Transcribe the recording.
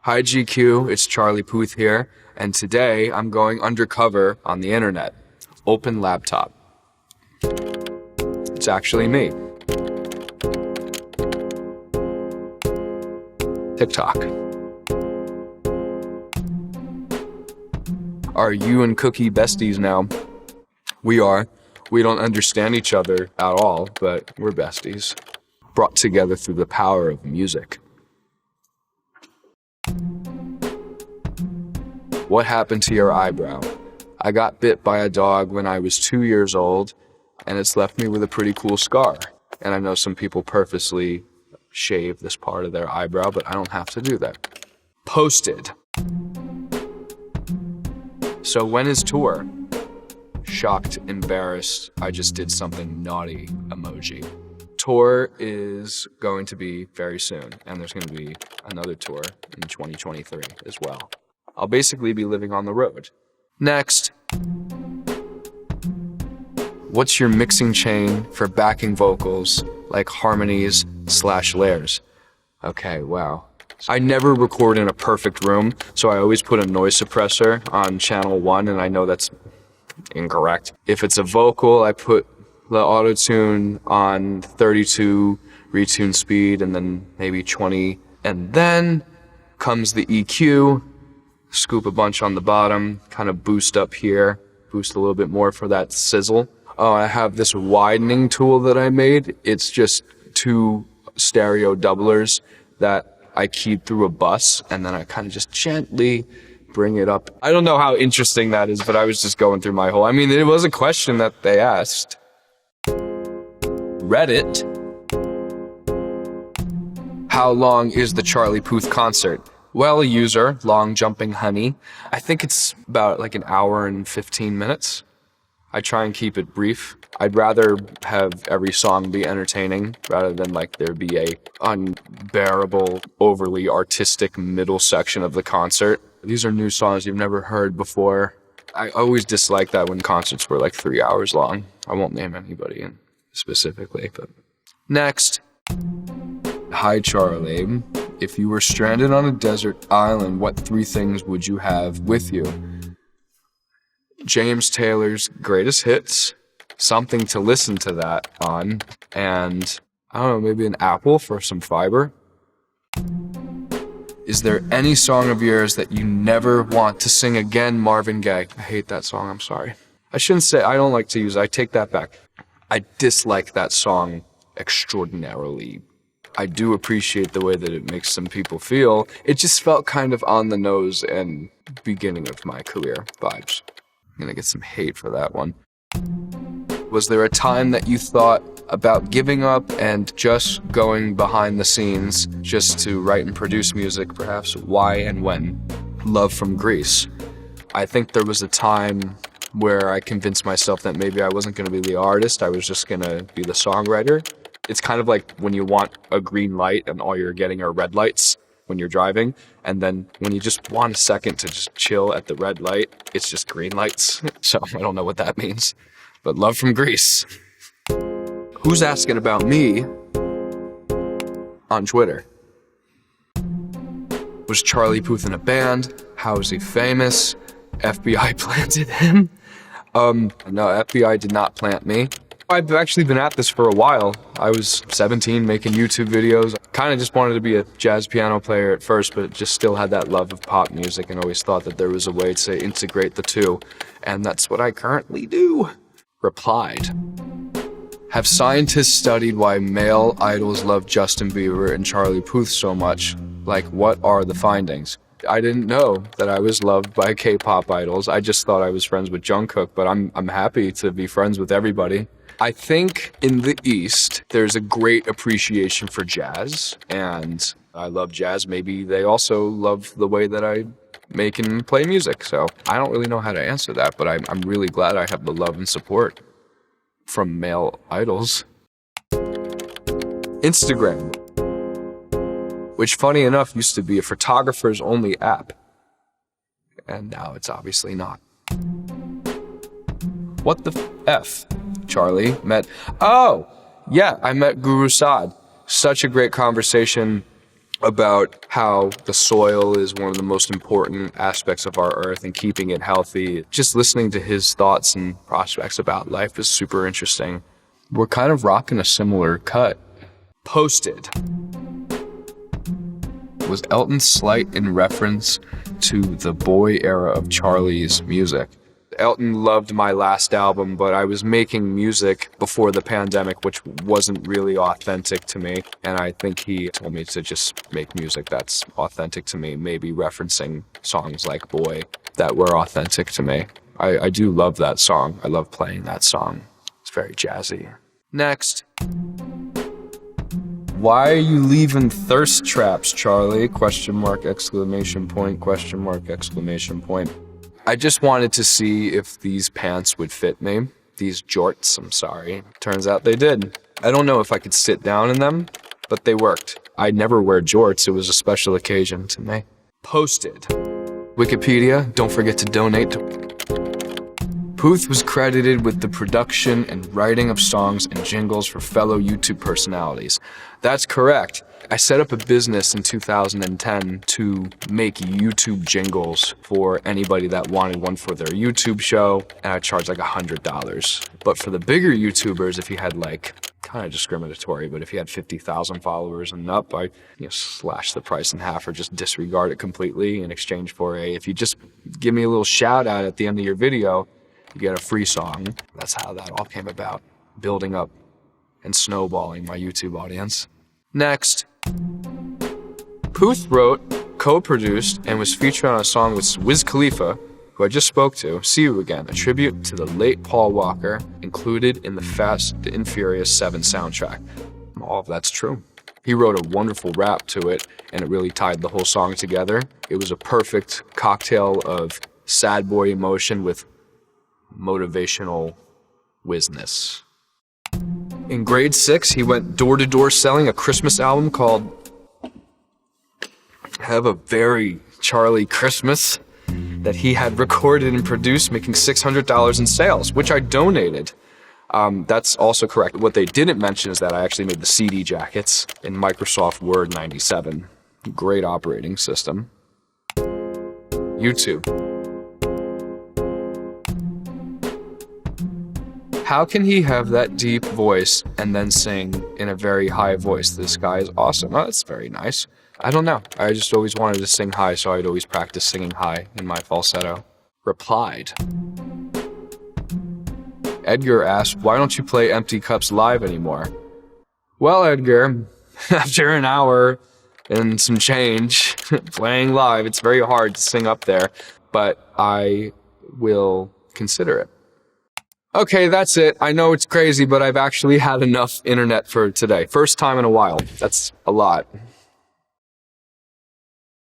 Hi GQ, it's Charlie Puth here, and today I'm going undercover on the internet. Open laptop. It's actually me. TikTok. Are you and Cookie besties now? We are. We don't understand each other at all, but we're besties. Brought together through the power of music. What happened to your eyebrow? I got bit by a dog when I was 2 years old, and it's left me with a pretty cool scar. And I know some people purposely shave this part of their eyebrow, but I don't have to do that. Posted. So when is tour? Shocked, embarrassed, I just did something naughty emoji. Tour is going to be very soon, and there's going to be another tour in 2023 as well. I'll basically be living on the road. Next. What's your mixing chain for backing vocals like harmonies / layers? Okay, wow. I never record in a perfect room, so I always put a noise suppressor on channel 1, and I know that's incorrect. If it's a vocal, I put the auto-tune on 32 retune speed and then maybe 20. And then comes the EQ, scoop a bunch on the bottom, kind of boost up here, boost a little bit more for that sizzle. Oh, I have this widening tool that I made. It's just 2 stereo doublers that I keyed through a bus, and then I kind of just gently bring it up. I don't know how interesting that is, but I was just going through my whole... I mean, it was a question that they asked. Reddit. How long is the Charlie Puth concert? Well, user, long jumping honey. I think it's about like an hour and 15 minutes. I try and keep it brief. I'd rather have every song be entertaining rather than like there be a unbearable, overly artistic middle section of the concert. These are new songs you've never heard before. I always dislike that when concerts were like 3 hours long. I won't name anybody specifically, but... Next. Hi, Charlie. If you were stranded on a desert island, what 3 things would you have with you? James Taylor's greatest hits, something to listen to that on, and, I don't know, maybe an apple for some fiber. Is there any song of yours that you never want to sing again, Marvin Gaye? I hate that song, I'm sorry. I shouldn't say, I don't like to use it, I take that back. I dislike that song extraordinarily. I do appreciate the way that it makes some people feel. It just felt kind of on the nose and beginning of my career vibes. I'm gonna get some hate for that one. Was there a time that you thought about giving up and just going behind the scenes just to write and produce music, perhaps? Why and when? Love from Greece. I think there was a time where I convinced myself that maybe I wasn't gonna be the artist, I was just gonna be the songwriter. It's kind of like when you want a green light and all you're getting are red lights when you're driving, and then when you just want a second to just chill at the red light, it's just green lights. So I don't know what that means, but love from Greece. Who's asking about me on Twitter? Was Charlie Puth in a band? How is he famous? FBI planted him? No, FBI did not plant me. I've actually been at this for a while. I was 17 making YouTube videos. Kind of just wanted to be a jazz piano player at first, but just still had that love of pop music and always thought that there was a way to integrate the two. And that's what I currently do. Replied. Have scientists studied why male idols love Justin Bieber and Charlie Puth so much? Like, what are the findings? I didn't know that I was loved by K-pop idols. I just thought I was friends with Jungkook, but I'm happy to be friends with everybody. I think in the East, there's a great appreciation for jazz, and I love jazz. Maybe they also love the way that I make and play music. So I don't really know how to answer that, but I'm really glad I have the love and support from male idols. Instagram, which funny enough used to be a photographer's only app, and now it's obviously not. What the F? Charlie met... Oh, yeah, I met Guru Saad. Such a great conversation about how the soil is one of the most important aspects of our earth and keeping it healthy. Just listening to his thoughts and prospects about life is super interesting. We're kind of rocking a similar cut. Posted was Elton's slight in reference to the boy era of Charlie's music. Elton loved my last album, but I was making music before the pandemic, which wasn't really authentic to me. And I think he told me to just make music that's authentic to me, maybe referencing songs like Boy that were authentic to me. I do love that song. I love playing that song. It's very jazzy. Next. Why are you leaving thirst traps, Charlie? Question mark, exclamation point, question mark, exclamation point. I just wanted to see if these pants would fit me. These jorts, I'm sorry. Turns out they did. I don't know if I could sit down in them, but they worked. I never wear jorts. It was a special occasion to me. Posted. Wikipedia, don't forget to donate. Puth was credited with the production and writing of songs and jingles for fellow YouTube personalities. That's correct. I set up a business in 2010 to make YouTube jingles for anybody that wanted one for their YouTube show, and I charged like $100. But for the bigger YouTubers, if you had like, kind of discriminatory, but if you had 50,000 followers and up, I slash the price in half or just disregard it completely in exchange for if you just give me a little shout out at the end of your video, you get a free song. That's how that all came about, building up and snowballing my YouTube audience. Next. Puth wrote, co-produced, and was featured on a song with Wiz Khalifa, who I just spoke to, See You Again, a tribute to the late Paul Walker, included in the Fast and Furious 7 soundtrack. All of that's true. He wrote a wonderful rap to it, and it really tied the whole song together. It was a perfect cocktail of sad boy emotion with motivational whizness. In grade 6, he went door-to-door selling a Christmas album called Have a Very Charlie Christmas that he had recorded and produced, making $600 in sales, which I donated. That's also correct. What they didn't mention is that I actually made the CD jackets in Microsoft Word 97. Great operating system. YouTube. How can he have that deep voice and then sing in a very high voice? This guy is awesome. Oh, that's very nice. I don't know. I just always wanted to sing high, so I'd always practice singing high in my falsetto. Replied. Edgar asked, why don't you play Empty Cups live anymore? Well, Edgar, after an hour and some change playing live, it's very hard to sing up there, but I will consider it. Okay, that's it. I know it's crazy, but I've actually had enough internet for today. First time in a while. That's a lot.